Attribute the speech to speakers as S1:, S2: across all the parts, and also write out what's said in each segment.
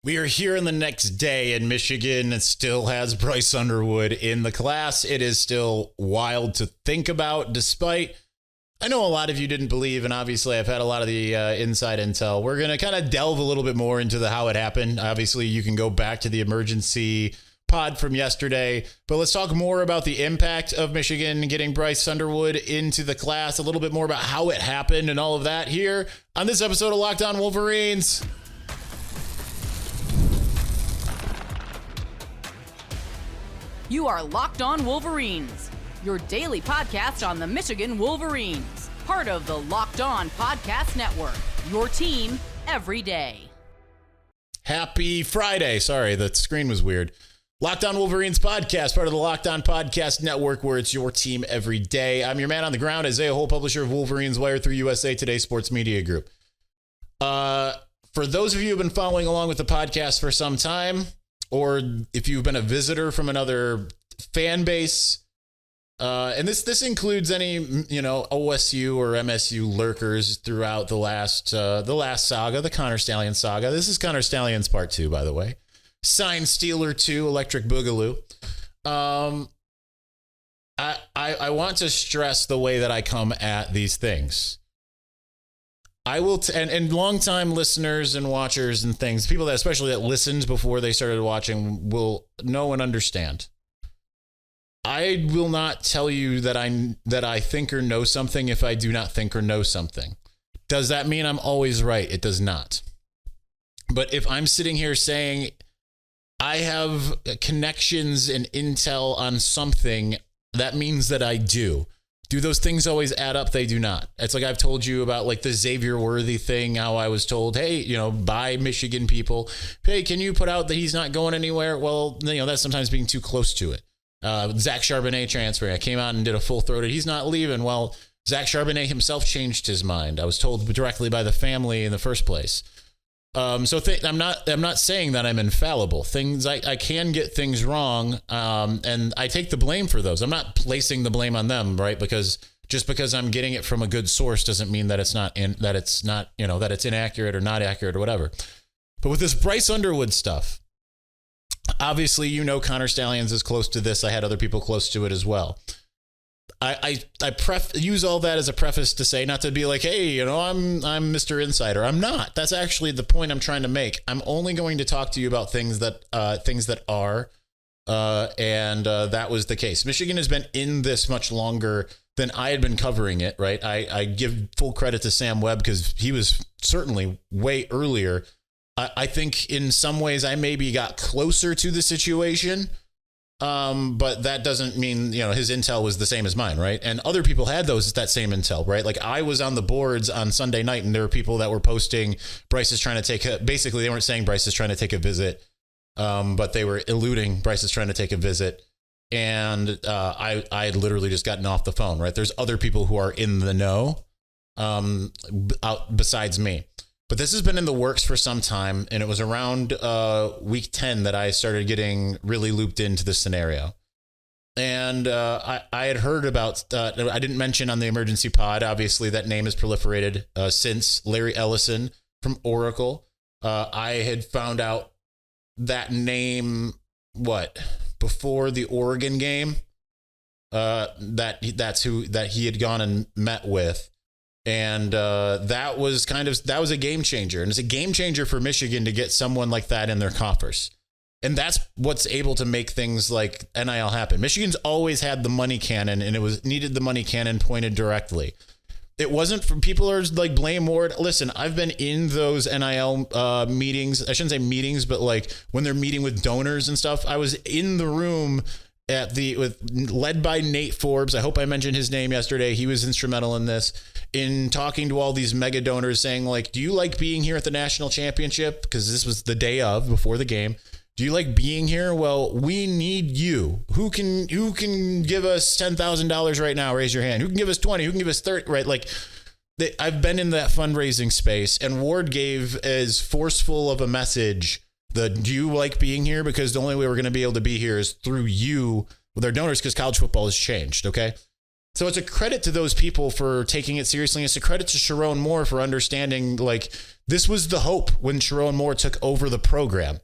S1: We are here in the next day, and Michigan still has Bryce Underwood in the class. It is still wild to think about, despite, I know a lot of you didn't believe, and obviously I've had a lot of the inside intel. We're going to kind of delve a little bit more into how it happened. Obviously, you can go back to the emergency pod from yesterday, but let's talk more about the impact of Michigan getting Bryce Underwood into the class, a little bit more about how it happened and all of that here on this episode of Locked On Wolverines.
S2: You are Locked On Wolverines, your daily podcast on the Michigan Wolverines, part of the Locked On Podcast Network, your team every day.
S1: Happy Friday. Sorry, the screen was weird. Locked On Wolverines podcast, part of the Locked On Podcast Network, where it's your team every day. I'm your man on the ground, Isaiah Hole, publisher of Wolverines Wire through USA Today Sports Media Group. For those of you who have been following along with the podcast for some time, or if you've been a visitor from another fan base, and this includes any, OSU or MSU lurkers throughout the last saga, the Connor Stalions saga. This is Connor Stalions part 2, by the way. Sign Stealer 2, Electric Boogaloo. I want to stress the way that I come at these things. I will, and longtime listeners and watchers and things, people that especially that listened before they started watching will know and understand. I will not tell you that I think or know something if I do not think or know something. Does that mean I'm always right? It does not. But if I'm sitting here saying I have connections and intel on something, that means that I do. Do those things always add up? They do not. It's like I've told you about like the Xavier Worthy thing, how I was told, hey, by Michigan people, hey, can you put out that he's not going anywhere? Well, that's sometimes being too close to it. Zach Charbonnet transfer. I came out and did a full-throated, he's not leaving. Well, Zach Charbonnet himself changed his mind. I was told directly by the family in the first place. I'm not saying that I'm infallible. I can get things wrong, and I take the blame for those. I'm not placing the blame on them, right? Because just because I'm getting it from a good source doesn't mean that it's inaccurate or not accurate or whatever. But with this Bryce Underwood stuff, obviously, Connor Stalions is close to this. I had other people close to it as well. I use all that as a preface to say, not to be like, hey, I'm Mr. Insider. I'm not. That's actually the point I'm trying to make. I'm only going to talk to you about things that are, and that was the case. Michigan has been in this much longer than I had been covering it, right? I give full credit to Sam Webb because he was certainly way earlier. I think in some ways I maybe got closer to the situation. But that doesn't mean, his intel was the same as mine, right? And other people had that same intel, right? Like I was on the boards on Sunday night and there were people that were posting Bryce is trying to basically they weren't saying Bryce is trying to take a visit, but they were alluding Bryce is trying to take a visit. And I had literally just gotten off the phone, right? There's other people who are in the know besides me. But this has been in the works for some time, and it was around week 10 that I started getting really looped into this scenario. And I had heard about, I didn't mention on the emergency pod, obviously that name has proliferated since Larry Ellison from Oracle. I had found out that name, before the Oregon game, that he had gone and met with. And that was a game changer. And it's a game changer for Michigan to get someone like that in their coffers. And that's what's able to make things like NIL happen. Michigan's always had the money cannon, and it needed the money cannon pointed directly. It wasn't for people are like blame Ward. Listen, I've been in those NIL meetings. I shouldn't say meetings, but like when they're meeting with donors and stuff, I was in the room led by Nate Forbes. I hope I mentioned his name yesterday. He was instrumental in this, in talking to all these mega donors saying like, do you like being here at the national championship? Because this was the day before the game. Do you like being here? Well, we need you. Who can give us $10,000 right now? Raise your hand. Who can give us 20? Who can give us 30? Right. Like I've been in that fundraising space, and Ward gave as forceful of a message. Do you like being here? Because the only way we're going to be able to be here is through you with our donors, because college football has changed. Okay. So it's a credit to those people for taking it seriously. It's a credit to Sharon Moore for understanding, like, this was the hope when Sharon Moore took over the program,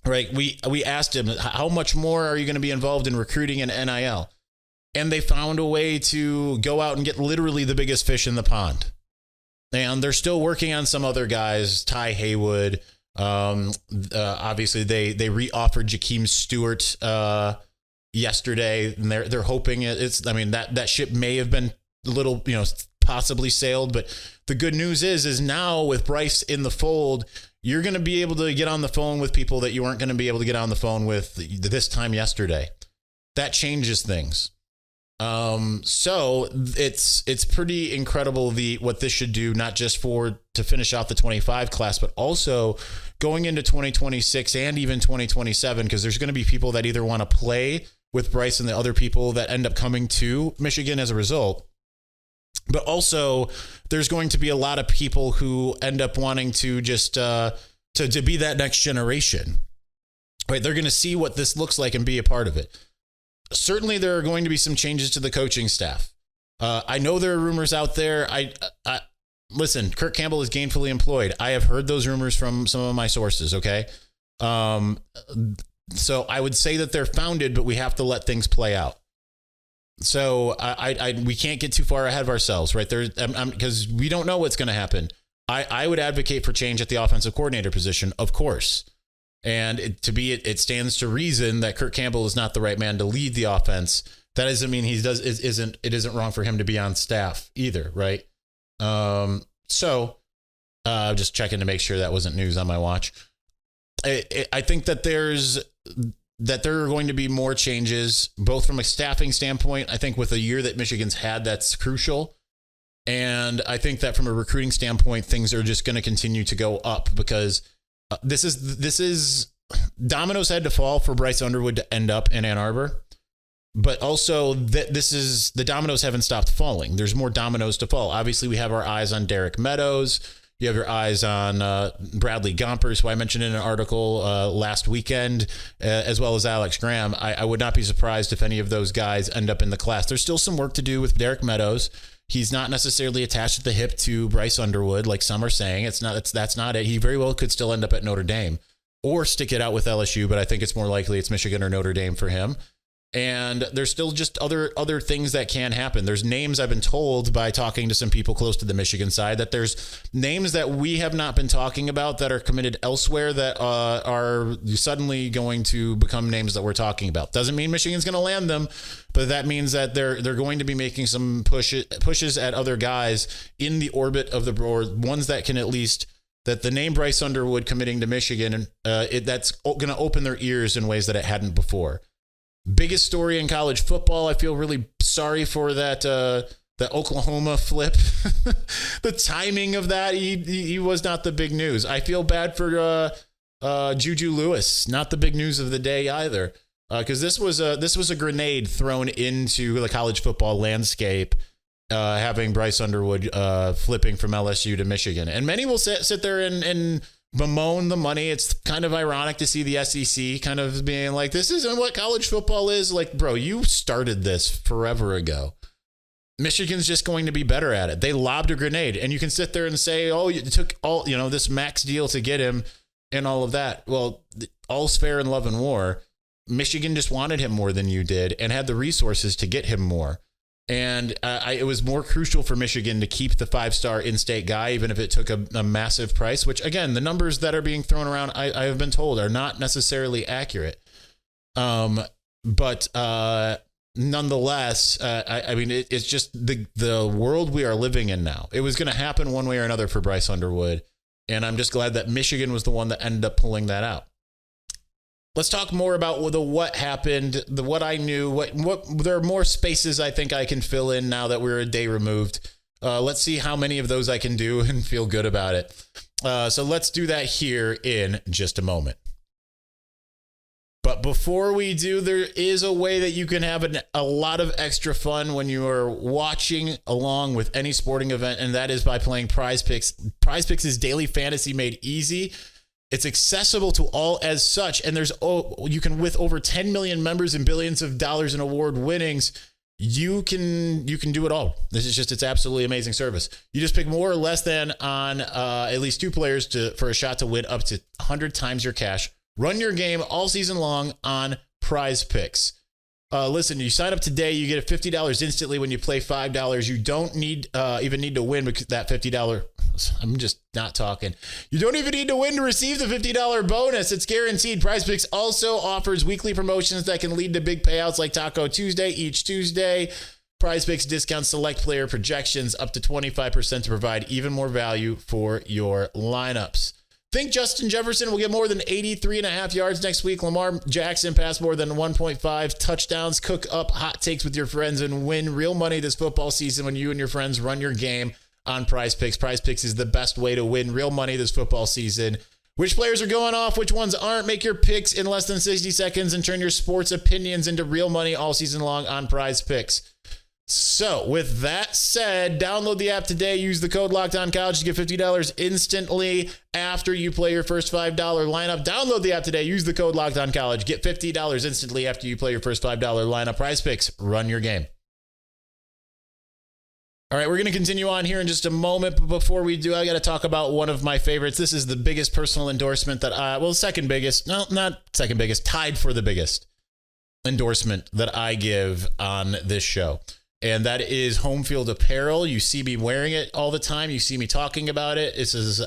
S1: right? We asked him, how much more are you going to be involved in recruiting and NIL? And they found a way to go out and get literally the biggest fish in the pond. And they're still working on some other guys, Ty Haywood. Obviously, they re-offered Jakeem Stewart yesterday, and they're hoping it's. I mean, that ship may have been a little, possibly sailed, but the good news is now with Bryce in the fold, you're going to be able to get on the phone with people that you weren't going to be able to get on the phone with this time yesterday. That changes things. So it's pretty incredible what this should do, not just to finish out the 25 class, but also going into 2026 and even 2027, because there's going to be people that either want to play with Bryce and the other people that end up coming to Michigan as a result. But also there's going to be a lot of people who end up wanting to just, to be that next generation, right? They're going to see what this looks like and be a part of it. Certainly, there are going to be some changes to the coaching staff. I know there are rumors out there. Listen, Kirk Campbell is gainfully employed. I have heard those rumors from some of my sources. Okay. So I would say that they're founded, but we have to let things play out. So we can't get too far ahead of ourselves, right? Because we don't know what's going to happen. I would advocate for change at the offensive coordinator position, of course. And it stands to reason that Kirk Campbell is not the right man to lead the offense. That doesn't mean it isn't wrong for him to be on staff either, right? So just checking to make sure that wasn't news on my watch. I think that there are going to be more changes, both from a staffing standpoint. I think with the year that Michigan's had, that's crucial. And I think that from a recruiting standpoint, things are just going to continue to go up because this is dominoes had to fall for Bryce Underwood to end up in Ann Arbor, but also the dominoes haven't stopped falling. There's more dominoes to fall. Obviously, we have our eyes on Derek Meadows. You have your eyes on Bradley Gompers, who I mentioned in an article last weekend, as well as Alex Graham. I would not be surprised if any of those guys end up in the class. There's still some work to do with Derek Meadows. He's not necessarily attached at the hip to Bryce Underwood, like some are saying. That's not it. He very well could still end up at Notre Dame or stick it out with LSU, but I think it's more likely it's Michigan or Notre Dame for him. And there's still just other things that can happen. There's names I've been told by talking to some people close to the Michigan side that there's names that we have not been talking about that are committed elsewhere that are suddenly going to become names that we're talking about. Doesn't mean Michigan's going to land them, but that means that they're going to be making some pushes at other guys in the orbit of the board, ones that can at least that the name Bryce Underwood committing to Michigan, that's going to open their ears in ways that it hadn't before. Biggest story in college football. I feel really sorry for that Oklahoma flip. The timing of that, he was not the big news. I feel bad for Juju Lewis, not the big news of the day either, because this was a grenade thrown into the college football landscape, having Bryce Underwood flipping from LSU to Michigan, and many will sit there and bemoan the money. It's kind of ironic to see the SEC kind of being like, this isn't what college football is. Like, bro, you started this forever ago. Michigan's just going to be better at it. They lobbed a grenade, and you can sit there and say, oh, it took all, this max deal to get him and all of that. Well, all's fair in love and war. Michigan just wanted him more than you did and had the resources to get him more. And it was more crucial for Michigan to keep the 5-star in-state guy, even if it took a massive price, which, again, the numbers that are being thrown around, I have been told, are not necessarily accurate. But nonetheless, I mean, it's just the world we are living in now. It was going to happen one way or another for Bryce Underwood, and I'm just glad that Michigan was the one that ended up pulling that out. Let's talk more about what happened, what I knew, what there are more spaces I think I can fill in now that we're a day removed. Let's see how many of those I can do and feel good about it. So let's do that here in just a moment. But before we do, there is a way that you can have a lot of extra fun when you are watching along with any sporting event, and that is by playing Prize Picks. Prize Picks is daily fantasy made easy. It's accessible to all as such, and you can, with over 10 million members and billions of dollars in award winnings, you can do it all. This is just, it's absolutely amazing service. You just pick more or less than on at least 2 players for a shot to win up to 100 times your cash. Run your game all season long on Prize Picks. Listen, you sign up today, you get $50 instantly when you play $5. You don't even need to win because that $50. I'm just not talking. You don't even need to win to receive the $50 bonus. It's guaranteed. Prize Picks also offers weekly promotions that can lead to big payouts like Taco Tuesday each Tuesday. Prize Picks discounts select player projections up to 25% to provide even more value for your lineups. Think Justin Jefferson will get more than 83.5 yards next week. Lamar Jackson pass more than 1.5 touchdowns. Cook up hot takes with your friends and win real money this football season when you and your friends run your game on Prize Picks. Prize Picks is the best way to win real money this football season. Which players are going off? Which ones aren't? Make your picks in less than 60 seconds and turn your sports opinions into real money all season long on Prize Picks. So, with that said, download the app today. Use the code LOCKEDONCollege to get $50 instantly after you play your first $5 lineup. Download the app today. Use the code LOCKEDONCollege. Get $50 instantly after you play your first $5 lineup. Prize Picks. Run your game. All right, we're going to continue on here in just a moment. But before we do, I got to talk about one of my favorites. This is the biggest personal endorsement that second biggest. No, not second biggest. Tied for the biggest endorsement that I give on this show. And that is Home Field Apparel. You see me wearing it all the time. You see me talking about it.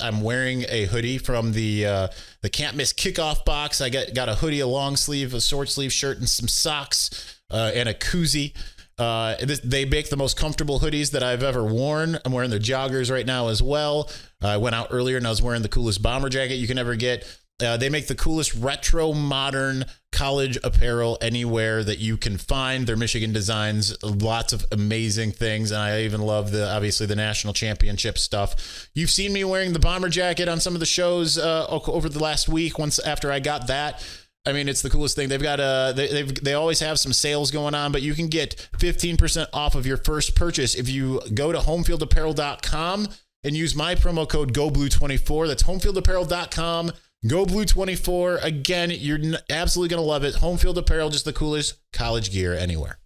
S1: I'm wearing a hoodie from the Can't Miss Kickoff box. I got a hoodie, a long sleeve, a short sleeve shirt, and some socks, and a koozie. They make the most comfortable hoodies that I've ever worn. I'm wearing their joggers right now as well. I went out earlier and I was wearing the coolest bomber jacket you can ever get. They make the coolest retro modern college apparel anywhere that you can find. Their Michigan designs, lots of amazing things. And I even love obviously the national championship stuff. You've seen me wearing the bomber jacket on some of the shows over the last week. Once after I got that, I mean, it's the coolest thing. They've got they always have some sales going on, but you can get 15% off of your first purchase if you go to homefieldapparel.com and use my promo code GoBlue24. That's homefieldapparel.com. Go Blue 24. Again, you're absolutely going to love it. Home Field Apparel, just the coolest college gear anywhere.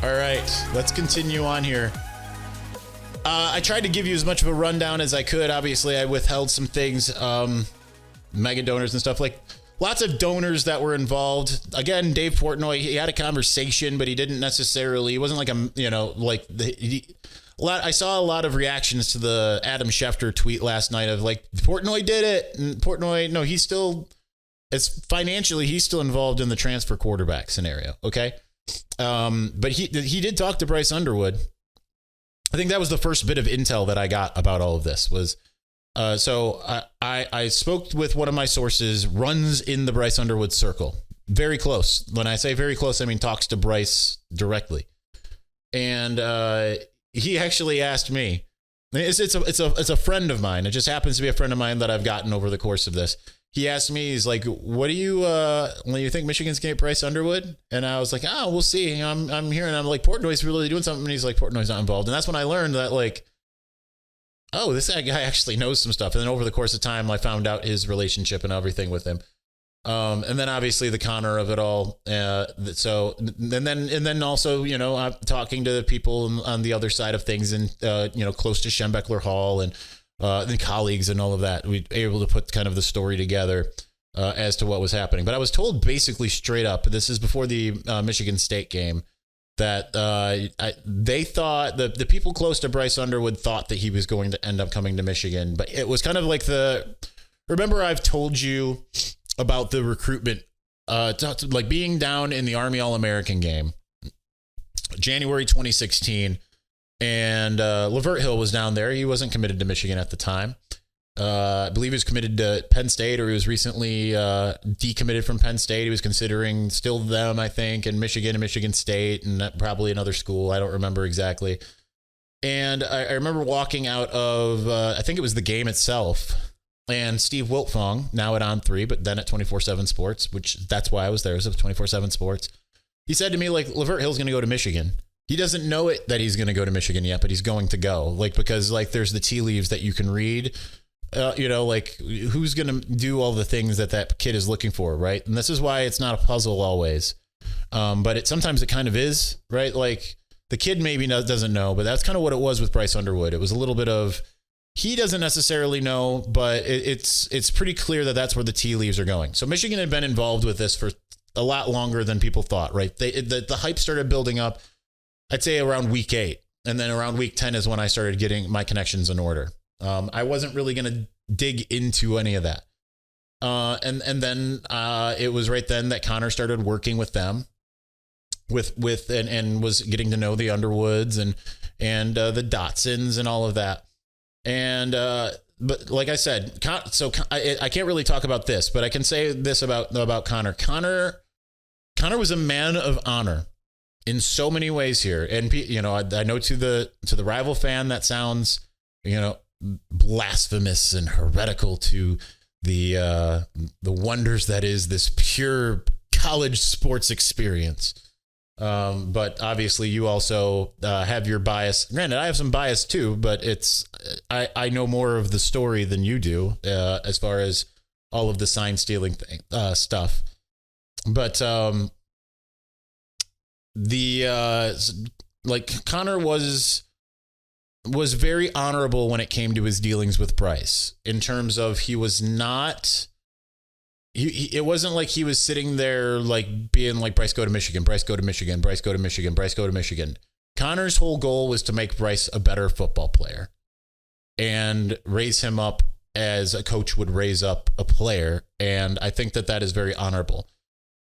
S1: All right, let's continue on here. I tried to give you as much of a rundown as I could. Obviously, I withheld some things, mega donors and stuff like lots of donors that were involved. Again, Dave Portnoy, he had a conversation, but he didn't necessarily, he wasn't like I saw a lot of reactions to the Adam Schefter tweet last night of like, Portnoy did it. And Portnoy, no, he's still involved in the transfer quarterback scenario. Okay. But he did talk to Bryce Underwood. I think that was the first bit of intel that I got about all of this was, so I spoke with one of my sources, runs in the Bryce Underwood circle. Very close. When I say very close, I mean talks to Bryce directly. And he actually asked me, it's a friend of mine. It just happens to be a friend of mine that I've gotten over the course of this. He asked me, he's like, what do you think Michigan's going to get Bryce Underwood? And I was like, we'll see. I'm hearing, I'm like, Portnoy's really doing something. And he's like, Portnoy's not involved. And that's when I learned that like, oh, this guy actually knows some stuff. And then over the course of time, I found out his relationship and everything with him. And then obviously the Connor of it all. So, and then also, I'm talking to people on the other side of things and, close to Schembechler Hall and colleagues and all of that. We were able to put kind of the story together as to what was happening. But I was told basically straight up, this is before the Michigan State game, that they thought the people close to Bryce Underwood thought that he was going to end up coming to Michigan. But it was kind of like remember I've told you about the recruitment, like being down in the Army All-American game, January 2016, and Lavert Hill was down there. He wasn't committed to Michigan at the time. I believe he was committed to Penn State, or he was recently decommitted from Penn State. He was considering still them, I think, and Michigan State, and probably another school. I don't remember exactly. And I remember walking out of, I think it was the game itself, and Steve Wiltfong, now at On3, but then at 24/7 Sports, which that's why I was there, it was at 24/7 Sports. He said to me, like, Lavert Hill's going to go to Michigan. He doesn't know it that he's going to go to Michigan yet, but he's going to go, like, because like there's the tea leaves that you can read. like who's going to do all the things that kid is looking for, right? And this is why it's not a puzzle always. But sometimes it kind of is, right? Like the kid maybe doesn't know, but that's kind of what it was with Bryce Underwood. It was a little bit of, he doesn't necessarily know, but it's pretty clear that that's where the tea leaves are going. So Michigan had been involved with this for a lot longer than people thought, right? The hype started building up, I'd say around week 8. And then around week 10 is when I started getting my connections in order. I wasn't really going to dig into any of that. And then it was right then that Connor started working with them and was getting to know the Underwoods and the Dotsons and all of that. And but like I said, so I can't really talk about this, but I can say this about Connor. Connor was a man of honor in so many ways here. And I know to the rival fan that sounds blasphemous and heretical to the wonders that is this pure college sports experience. But obviously you also have your bias. Granted, I have some bias too, but I know more of the story than you do as far as all of the sign stealing stuff. But Connor was very honorable when it came to his dealings with Bryce, in terms of he was not. It wasn't like he was sitting there like being like, Bryce, go to Michigan, Bryce, go to Michigan, Bryce, go to Michigan, Bryce, go to Michigan. Connor's whole goal was to make Bryce a better football player and raise him up as a coach would raise up a player. And I think that is very honorable.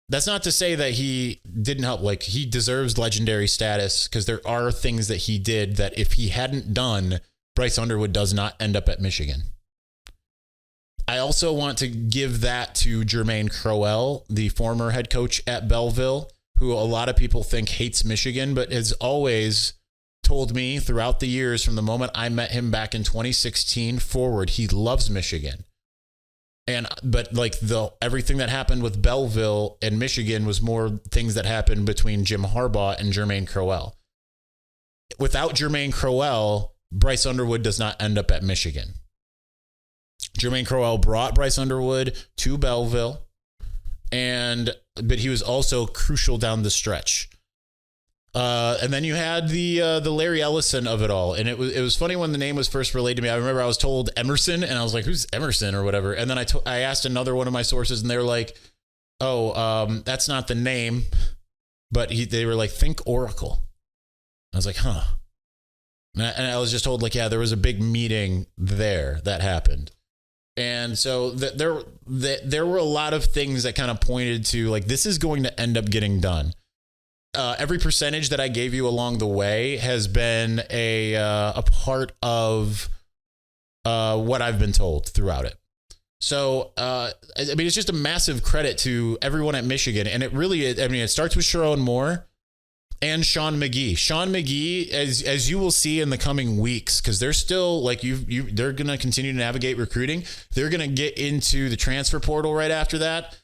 S1: That's not to say that he didn't help. Like, he deserves legendary status because there are things that he did that if he hadn't done, Bryce Underwood does not end up at Michigan. I also want to give that to Jermaine Crowell, the former head coach at Belleville, who a lot of people think hates Michigan, but has always told me throughout the years, from the moment I met him back in 2016 forward, he loves Michigan. But everything that happened with Belleville and Michigan was more things that happened between Jim Harbaugh and Jermaine Crowell. Without Jermaine Crowell, Bryce Underwood does not end up at Michigan. Jermaine Crowell brought Bryce Underwood to Belleville, but he was also crucial down the stretch. And then you had the Larry Ellison of it all, and it was funny when the name was first relayed to me. I remember I was told Emerson, and I was like, "Who's Emerson?" or whatever. And then I asked another one of my sources, and they were like, "Oh, that's not the name," but they were like, "Think Oracle." I was like, "Huh," and I was just told like, "Yeah, there was a big meeting there that happened." And so there were a lot of things that kind of pointed to like, this is going to end up getting done. Every percentage that I gave you along the way has been a part of what I've been told throughout it. So, it's just a massive credit to everyone at Michigan. And it starts with Sharon Moore and Sean McGee. Sean McGee, as you will see in the coming weeks, because they're still they're going to continue to navigate recruiting. They're going to get into the transfer portal right after that.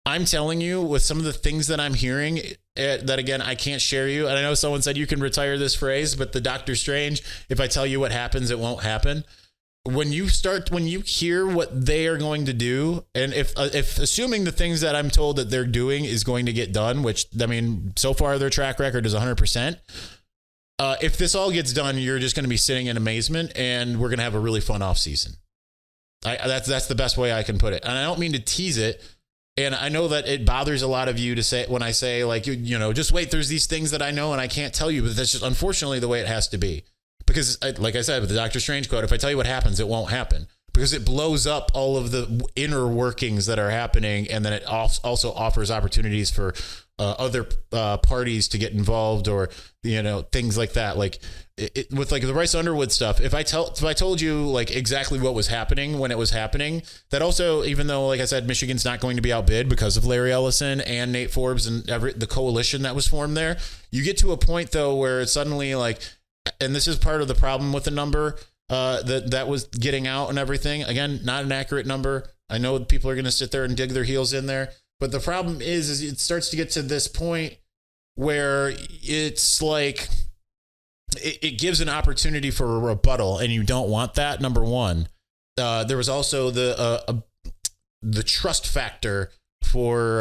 S1: I'm telling you, with some of the things that I'm hearing, that again, I can't share you. And I know someone said you can retire this phrase, but the Doctor Strange, if I tell you what happens, it won't happen. When you hear what they are going to do, and if assuming the things that I'm told that they're doing is going to get done, which, so far their track record is 100%. If this all gets done, you're just going to be sitting in amazement, and we're going to have a really fun off season. That's the best way I can put it. And I don't mean to tease it. And I know that it bothers a lot of you to say, when I say like, just wait, there's these things that I know and I can't tell you, but that's just unfortunately the way it has to be. Because like I said, with the Doctor Strange quote, if I tell you what happens, it won't happen, because it blows up all of the inner workings that are happening. And then it also offers opportunities for other parties to get involved, or, things like that. Like with like the Bryce Underwood stuff, if I told you like exactly what was happening when it was happening, that also, even though, like I said, Michigan's not going to be outbid because of Larry Ellison and Nate Forbes and the coalition that was formed there, you get to a point though where it's suddenly like, and this is part of the problem with the number that was getting out and everything. Again, not an accurate number. I know people are going to sit there and dig their heels in there, but the problem is it starts to get to this point where it's like it gives an opportunity for a rebuttal, and you don't want that, number one. there was also the trust factor for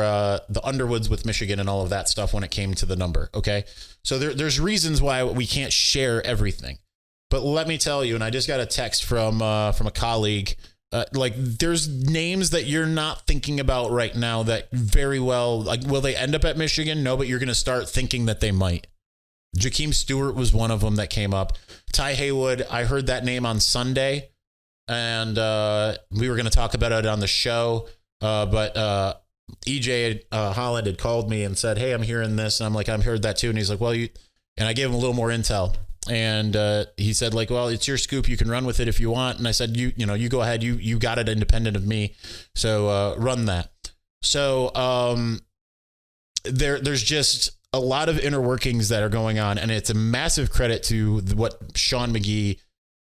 S1: the Underwoods with Michigan and all of that stuff when it came to the number. Okay. So there's reasons why we can't share everything. But let me tell you, and I just got a text from a colleague, like there's names that you're not thinking about right now that very well, like, will they end up at Michigan? No, but you're going to start thinking that they might. Jakeem Stewart was one of them that came up. Ty Haywood, I heard that name on Sunday, and we were going to talk about it on the show, but EJ Holland had called me and said, hey, I'm hearing this. And I'm like, I've heard that too. And he's like, well, and I gave him a little more intel. And he said, like, well, it's your scoop. You can run with it if you want. And I said, you go ahead. You got it independent of me. So run that. So there's just a lot of inner workings that are going on. And it's a massive credit to what Sean McGee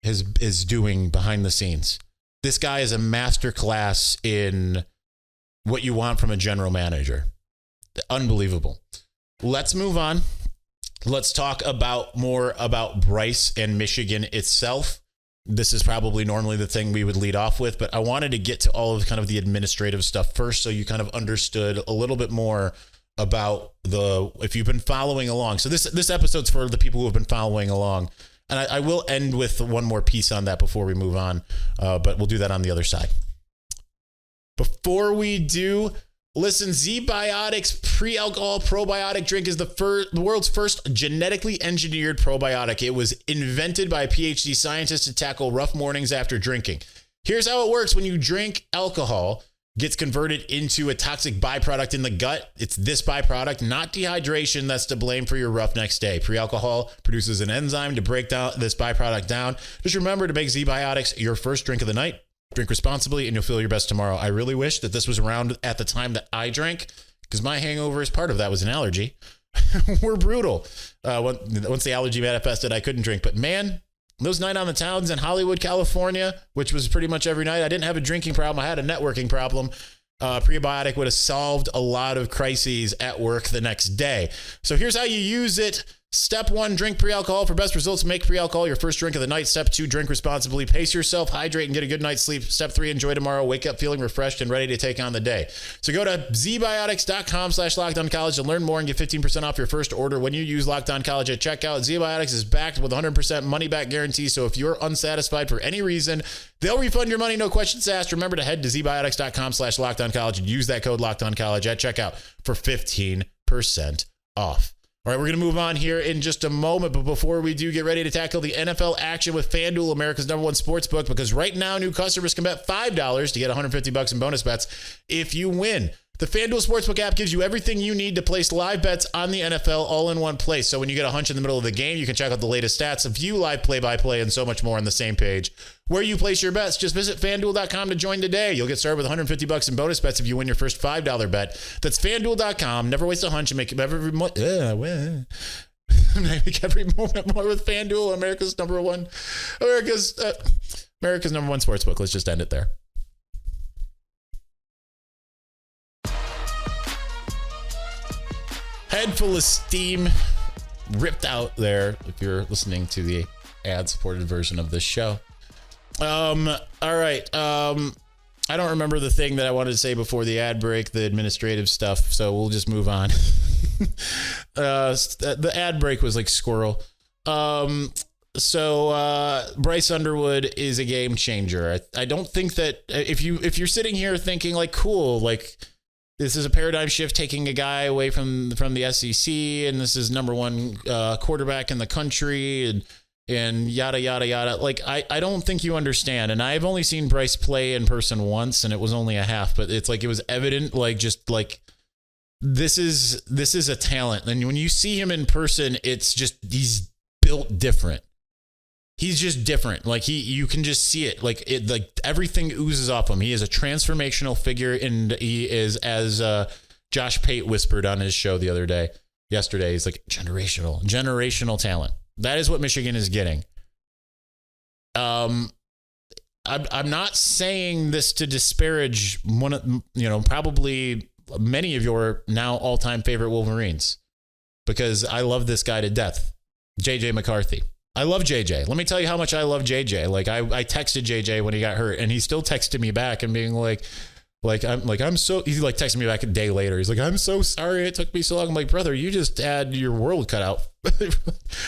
S1: is doing behind the scenes. This guy is a master class in what you want from a general manager. Unbelievable. Let's move on. Let's talk more about Bryce and Michigan itself. This is probably normally the thing we would lead off with, but I wanted to get to all of kind of the administrative stuff first so you kind of understood a little bit more about if you've been following along. So this episode's for the people who have been following along. And I will end with one more piece on that before we move on, but we'll do that on the other side. Before we do, listen, Z-Biotics pre-alcohol probiotic drink is the world's first genetically engineered probiotic. It was invented by a PhD scientist to tackle rough mornings after drinking. Here's how it works. When you drink alcohol, gets converted into a toxic byproduct in the gut. It's this byproduct, not dehydration, that's to blame for your rough next day. Pre-alcohol produces an enzyme to break down this byproduct down. Just remember to make Z-Biotics your first drink of the night. Drink responsibly and you'll feel your best tomorrow. I really wish that this was around at the time that I drank, because my hangover is part of that was an allergy. We're brutal. Once the allergy manifested, I couldn't drink. But man, those night on the towns in Hollywood, California, which was pretty much every night, I didn't have a drinking problem. I had a networking problem. Prebiotic would have solved a lot of crises at work the next day. So here's how you use it. Step 1, drink pre-alcohol. For best results, make pre-alcohol your first drink of the night. Step 2, drink responsibly. Pace yourself, hydrate, and get a good night's sleep. Step 3, enjoy tomorrow. Wake up feeling refreshed and ready to take on the day. So go to zbiotics.com/LockedOnCollege to learn more and get 15% off your first order when you use Locked On College at checkout. ZBiotics is backed with 100% money-back guarantee, so if you're unsatisfied for any reason, they'll refund your money, no questions asked. Remember to head to zbiotics.com/LockedOnCollege and use that code LockedOnCollege at checkout for 15% off. All right, we're going to move on here in just a moment, but before we do, get ready to tackle the NFL action with FanDuel, America's #1 sportsbook, because right now new customers can bet $5 to get $150 in bonus bets if you win. The FanDuel Sportsbook app gives you everything you need to place live bets on the NFL all in one place. So when you get a hunch in the middle of the game, you can check out the latest stats, view live play-by-play, and so much more on the same page. Where you place your bets, just visit FanDuel.com to join today. You'll get started with $150 in bonus bets if you win your first $5 bet. That's FanDuel.com. Never waste a hunch and make every moment more with FanDuel, America's #1 sportsbook. Let's just end it there. Head full of steam ripped out there if you're listening to the ad-supported version of this show. All right. I don't remember the thing that I wanted to say before the ad break, the administrative stuff, so we'll just move on. The ad break was like squirrel. So Bryce Underwood is a game changer. I don't think that if you're sitting here thinking like, cool, like, this is a paradigm shift, taking a guy away from the SEC, and this is #1 quarterback in the country, and yada, yada, yada. Like, I don't think you understand. And I've only seen Bryce play in person once, and it was only a half, but it's like, it was evident, like, just like, this is a talent. And when you see him in person, it's just, he's built different. He's just different. Like, you can just see it. Like, everything oozes off him. He is a transformational figure, and he is, as Josh Pate whispered on his show yesterday, he's like generational talent. That is what Michigan is getting. I'm not saying this to disparage probably many of your now all-time favorite Wolverines, because I love this guy to death, JJ McCarthy. I love JJ. Let me tell you how much I love JJ. Like I texted JJ when he got hurt, and he still texted me back and being like I'm so, he's like texting me back a day later. He's like, I'm so sorry it took me so long. I'm like, brother, you just had your world cut out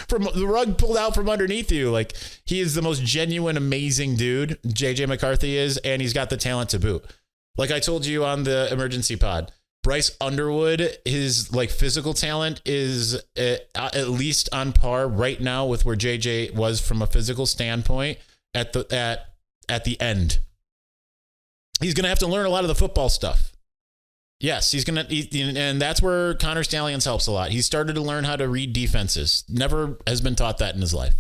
S1: from the rug pulled out from underneath you. Like, he is the most genuine, amazing dude, JJ McCarthy is, and he's got the talent to boot. Like I told you on the emergency pod, Bryce Underwood, his like physical talent is at least on par right now with where JJ was from a physical standpoint at the end. He's going to have to learn a lot of the football stuff. Yes, he's going to, and that's where Connor Stalions helps a lot. He started to learn how to read defenses. Never has been taught that in his life.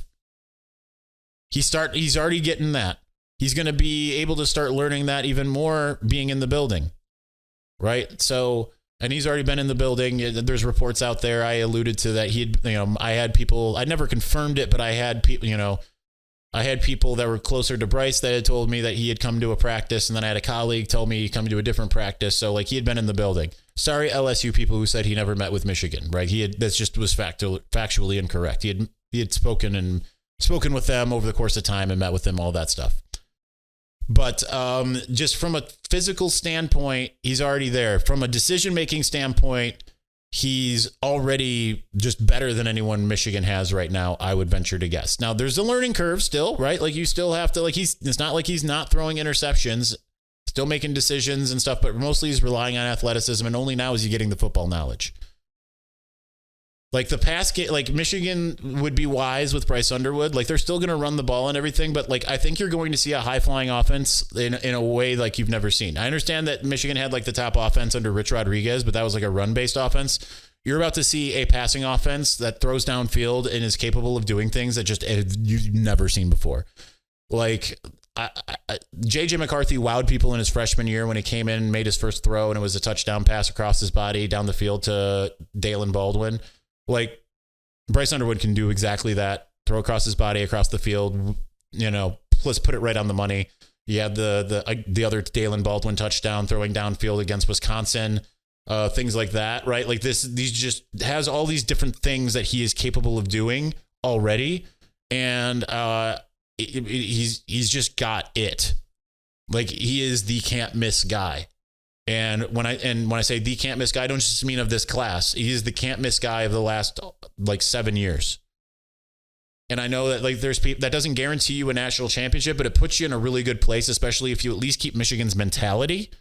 S1: He's already getting that. He's going to be able to start learning that even more being in the building. Right? So, and he's already been in the building. There's reports out there. I alluded to that. I had people, I never confirmed it, but I had people, I had people that were closer to Bryce that had told me that he had come to a practice, and then I had a colleague tell me he come to a different practice. So like he had been in the building. Sorry, LSU people who said he never met with Michigan, right? That just was factually incorrect. He had spoken with them over the course of time and met with them, all that stuff. But just from a physical standpoint, he's already there. From a decision-making standpoint, he's already just better than anyone Michigan has right now, I would venture to guess. Now, there's a learning curve still, right? Like you still have to, it's not like he's not throwing interceptions, still making decisions and stuff, but mostly he's relying on athleticism, and only now is he getting the football knowledge. Like the pass game, like Michigan would be wise with Bryce Underwood. Like they're still going to run the ball and everything, but like I think you're going to see a high flying offense in a way like you've never seen. I understand that Michigan had like the top offense under Rich Rodriguez, but that was like a run based offense. You're about to see a passing offense that throws downfield and is capable of doing things that just you've never seen before. Like JJ McCarthy wowed people in his freshman year when he came in and made his first throw, and it was a touchdown pass across his body down the field to Dalen Baldwin. Like Bryce Underwood can do exactly that. Throw across his body, across the field, let's put it right on the money. You had the other Dalen Baldwin touchdown throwing downfield against Wisconsin, things like that, right? Like these just has all these different things that he is capable of doing already. And he's just got it. Like he is the can't miss guy. And when I say the can't miss guy, I don't just mean of this class. He is the can't miss guy of the last 7 years. And I know that like there's people that doesn't guarantee you a national championship, but it puts you in a really good place, especially if you at least keep Michigan's mentality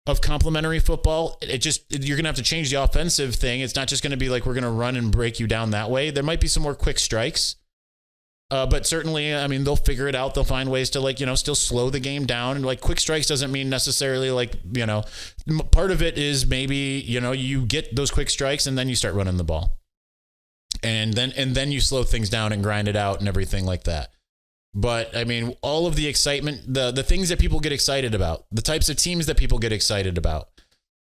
S1: of complementary football. You're going to have to change the offensive thing. It's not just going to be like we're going to run and break you down that way. There might be some more quick strikes. But certainly, I mean, they'll figure it out. They'll find ways to still slow the game down. And like quick strikes doesn't mean necessarily part of it is maybe, you get those quick strikes and then you start running the ball. And then you slow things down and grind it out and everything like that. But I mean, all of the excitement, the things that people get excited about, the types of teams that people get excited about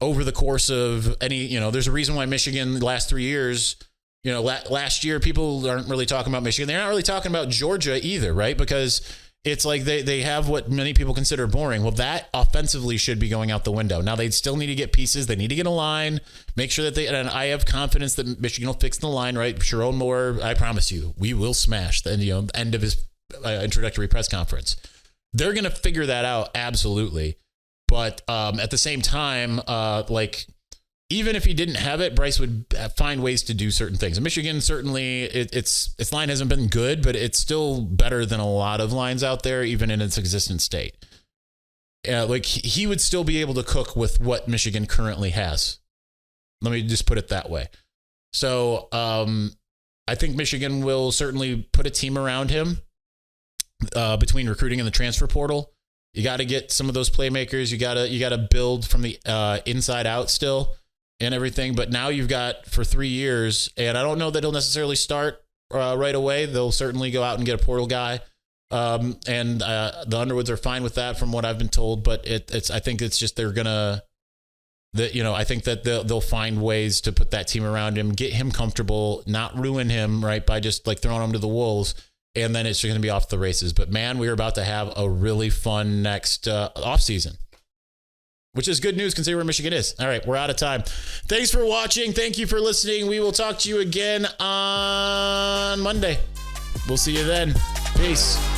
S1: over the course of there's a reason why Michigan the last 3 years, last year, people aren't really talking about Michigan. They're not really talking about Georgia either, right? Because it's like they have what many people consider boring. Well, that offensively should be going out the window. Now, they still need to get pieces. They need to get a line, make sure that and I have confidence that Michigan will fix the line, right? Sharon Moore, I promise you, we will smash the end of his introductory press conference. They're going to figure that out, absolutely. But at the same time, even if he didn't have it, Bryce would find ways to do certain things. And Michigan, certainly, its line hasn't been good, but it's still better than a lot of lines out there, even in its existent state. He would still be able to cook with what Michigan currently has. Let me just put it that way. So I think Michigan will certainly put a team around him between recruiting and the transfer portal. You got to get some of those playmakers. You got to build from the inside out still. And everything, but now you've got for 3 years, and I don't know that he'll necessarily start right away. They'll certainly go out and get a portal guy, and the Underwoods are fine with that, from what I've been told. But I think it's just I think that they'll find ways to put that team around him, get him comfortable, not ruin him, right, by just like throwing him to the wolves, and then it's going to be off the races. But man, we're about to have a really fun next offseason. Which is good news considering where Michigan is. All right, we're out of time. Thanks for watching. Thank you for listening. We will talk to you again on Monday. We'll see you then. Peace.